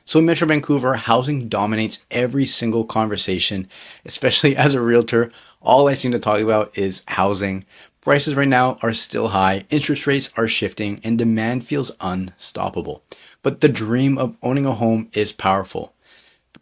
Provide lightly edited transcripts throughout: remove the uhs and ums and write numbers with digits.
So in Metro Vancouver, housing dominates every single conversation, especially as a realtor. All I seem to talk about is housing. Prices right now are still high, interest rates are shifting, and demand feels unstoppable. But the dream of owning a home is powerful.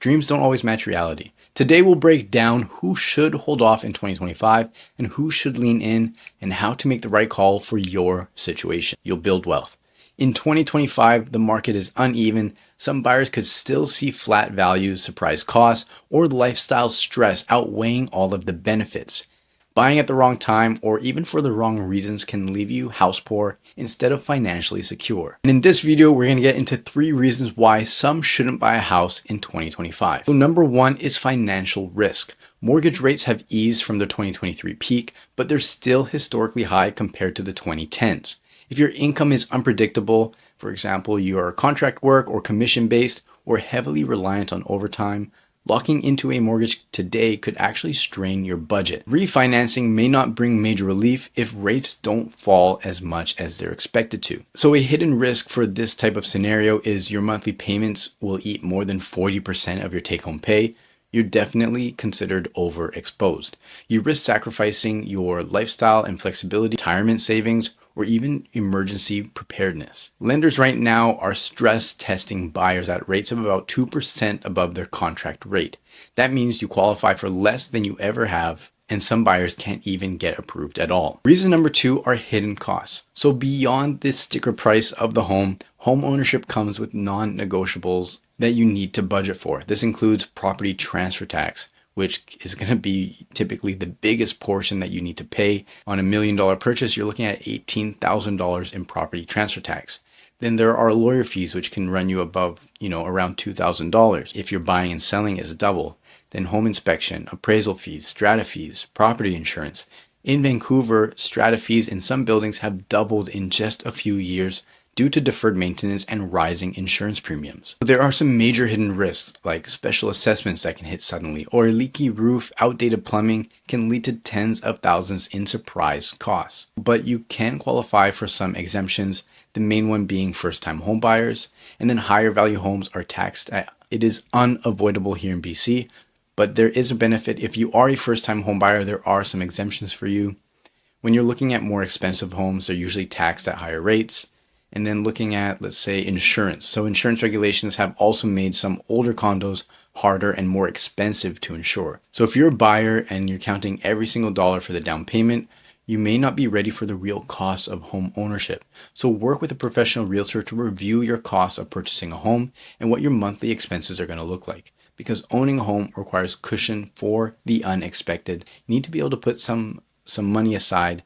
Dreams don't always match reality. Today we'll break down who should hold off in 2025 and who should lean in, and how to make the right call for your situation. You'll build wealth. In 2025, the market is uneven. Some buyers could still see flat values, surprise costs, or lifestyle stress outweighing all of the benefits. Buying at the wrong time or even for the wrong reasons can leave you house poor instead of financially secure. And in this video, we're going to get into 3 reasons why some shouldn't buy a house in 2025. So number 1 is financial risk. Mortgage rates have eased from the 2023 peak, but they're still historically high compared to the 2010s. If your income is unpredictable, for example, you are contract work or commission based or heavily reliant on overtime, locking into a mortgage today could actually strain your budget. Refinancing may not bring major relief if rates don't fall as much as they're expected to. So a hidden risk for this type of scenario is your monthly payments will eat more than 40% of your take-home pay. You're definitely considered overexposed. You risk sacrificing your lifestyle and flexibility, retirement savings, or even emergency preparedness. Lenders right now are stress testing buyers at rates of about 2% above their contract rate. That means you qualify for less than you ever have, and some buyers can't even get approved at all. Reason number 2 are hidden costs. So beyond the sticker price of the home ownership comes with non-negotiables that you need to budget for. This includes property transfer tax, which is going to be typically the biggest portion that you need to pay. On $1 million purchase, you're looking at $18,000 in property transfer tax. Then there are lawyer fees, which can run you above, around $2,000. If you're buying and selling, it's double. Then home inspection, appraisal fees, strata fees, property insurance. In Vancouver, strata fees in some buildings have doubled in just a few years due to deferred maintenance and rising insurance premiums. There are some major hidden risks like special assessments that can hit suddenly, or a leaky roof, outdated plumbing can lead to tens of thousands in surprise costs. But you can qualify for some exemptions, the main one being first-time home buyers, and then higher value homes are taxed. It is unavoidable here in BC, but there is a benefit. If you are a first-time home buyer, there are some exemptions for you. When you're looking at more expensive homes, they're usually taxed at higher rates. And then looking at, let's say, insurance. So insurance regulations have also made some older condos harder and more expensive to insure. So if you're a buyer and you're counting every single dollar for the down payment, you may not be ready for the real costs of home ownership. So work with a professional realtor to review your costs of purchasing a home and what your monthly expenses are going to look like. Because owning a home requires cushion for the unexpected. You need to be able to put some money aside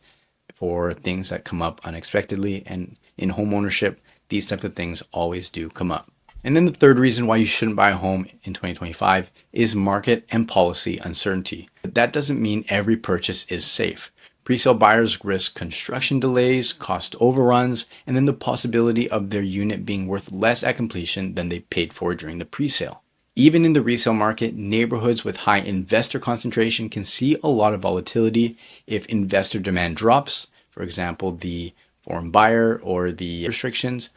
for things that come up unexpectedly, and in home ownership, these types of things always do come up. And then the third reason why you shouldn't buy a home in 2025 is market and policy uncertainty. But that doesn't mean every purchase is safe. Presale buyers risk construction delays, cost overruns, and then the possibility of their unit being worth less at completion than they paid for during the presale. Even in the resale market, neighborhoods with high investor concentration can see a lot of volatility if investor demand drops, for example, the foreign buyer or the restrictions,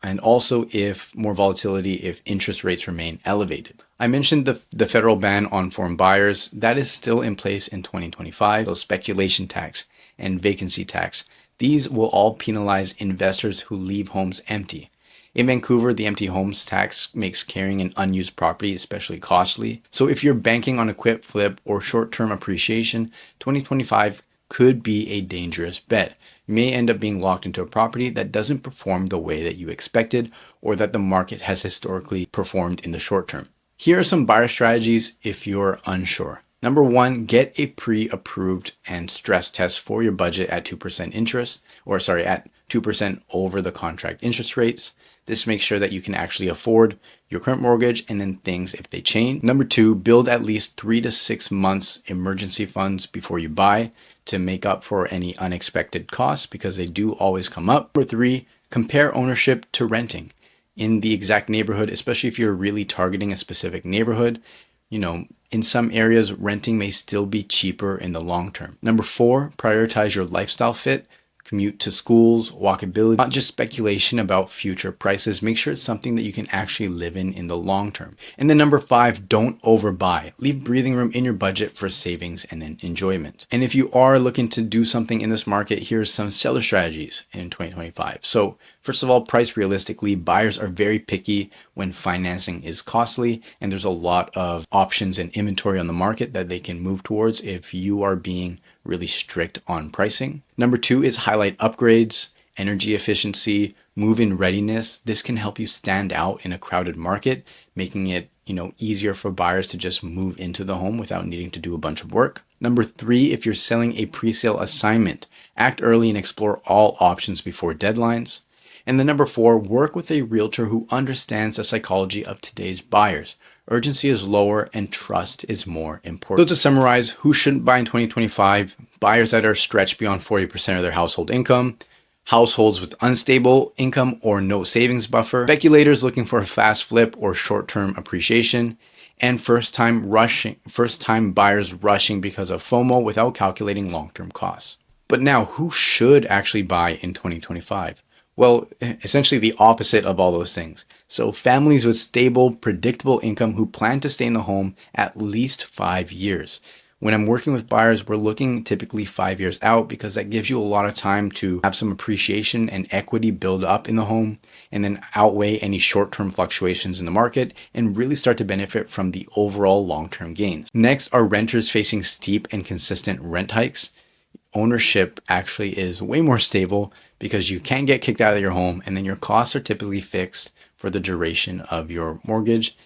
and also if more volatility if interest rates remain elevated. I mentioned the federal ban on foreign buyers. That is still in place in 2025. So speculation tax and vacancy tax, these will all penalize investors who leave homes empty. In Vancouver, the empty homes tax makes carrying an unused property especially costly. So if you're banking on a quick flip or short-term appreciation, 2025 could be a dangerous bet. You may end up being locked into a property that doesn't perform the way that you expected or that the market has historically performed in the short term. Here are some buyer strategies if you're unsure. Number 1, get a pre-approved and stress test for your budget at 2% interest, at 2% over the contract interest rates. This makes sure that you can actually afford your current mortgage and then things if they change. Number 2, build at least 3 to 6 months emergency funds before you buy to make up for any unexpected costs, because they do always come up. Number 3, compare ownership to renting in the exact neighborhood, especially if you're really targeting a specific neighborhood. In some areas, renting may still be cheaper in the long term. Number 4, prioritize your lifestyle fit. commute to schools, walkability, not just speculation about future prices. Make sure it's something that you can actually live in the long term. And then number 5, don't overbuy. Leave breathing room in your budget for savings and then enjoyment. And if you are looking to do something in this market, here's some seller strategies in 2025. So first of all, price realistically. Buyers are very picky when financing is costly, and there's a lot of options and inventory on the market that they can move towards if you are being really strict on pricing. Number 2 is highlight upgrades, energy efficiency, move-in readiness. This can help you stand out in a crowded market, making it easier for buyers to just move into the home without needing to do a bunch of work. Number 3, if you're selling a pre-sale assignment, act early and explore all options before deadlines. And then number 4, work with a realtor who understands the psychology of today's buyers. Urgency is lower and trust is more important. So to summarize, who shouldn't buy in 2025? Buyers that are stretched beyond 40% of their household income, households with unstable income or no savings buffer, speculators looking for a fast flip or short-term appreciation, and first-time buyers rushing because of FOMO without calculating long-term costs. But now, who should actually buy in 2025? Well, essentially the opposite of all those things. So families with stable, predictable income who plan to stay in the home at least 5 years. When I'm working with buyers, we're looking typically 5 years out because that gives you a lot of time to have some appreciation and equity build up in the home and then outweigh any short-term fluctuations in the market and really start to benefit from the overall long-term gains. Next are renters facing steep and consistent rent hikes. Ownership actually is way more stable because you can get kicked out of your home and then your costs are typically fixed for the duration of your mortgage,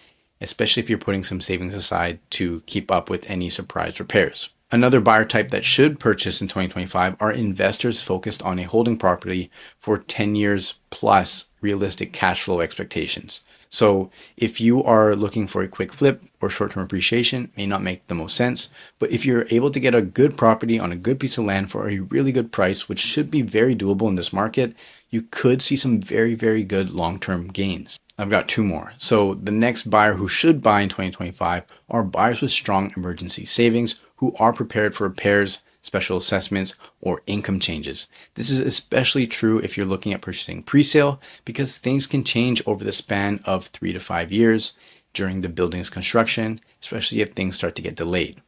especially if you're putting some savings aside to keep up with any surprise repairs. Another buyer type that should purchase in 2025 are investors focused on a holding property for 10 years plus realistic cash flow expectations. So if you are looking for a quick flip or short-term appreciation, may not make the most sense. But if you're able to get a good property on a good piece of land for a really good price, which should be very doable in this market, you could see some very, very good long-term gains. I've got 2 more. So the next buyer who should buy in 2025 are buyers with strong emergency savings who are prepared for repairs, special assessments, or income changes. This is especially true if you're looking at purchasing pre-sale because things can change over the span of 3 to 5 years during the building's construction, especially if things start to get delayed.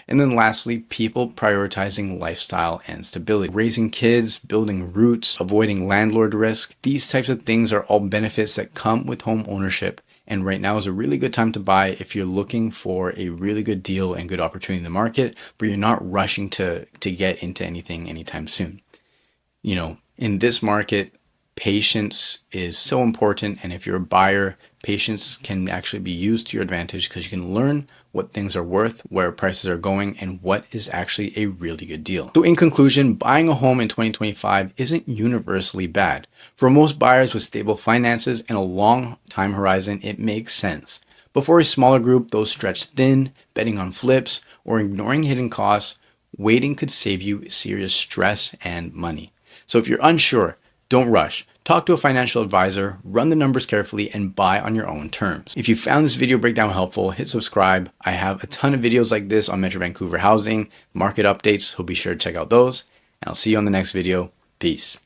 And then lastly, people prioritizing lifestyle and stability. Raising kids, building roots, avoiding landlord risk. These types of things are all benefits that come with home ownership. And right now is a really good time to buy if you're looking for a really good deal and good opportunity in the market, but you're not rushing to get into anything anytime soon. In this market, patience is so important. And if you're a buyer, patience can actually be used to your advantage because you can learn what things are worth, where prices are going, and what is actually a really good deal. So in conclusion, buying a home in 2025 isn't universally bad. For most buyers with stable finances and a long time horizon, it makes sense. But for a smaller group, those stretched thin, betting on flips, or ignoring hidden costs, waiting could save you serious stress and money. So if you're unsure, don't rush. Talk to a financial advisor, run the numbers carefully, and buy on your own terms. If you found this video breakdown helpful, hit subscribe. I have a ton of videos like this on Metro Vancouver housing, market updates, so be sure to check out those. And I'll see you on the next video. Peace.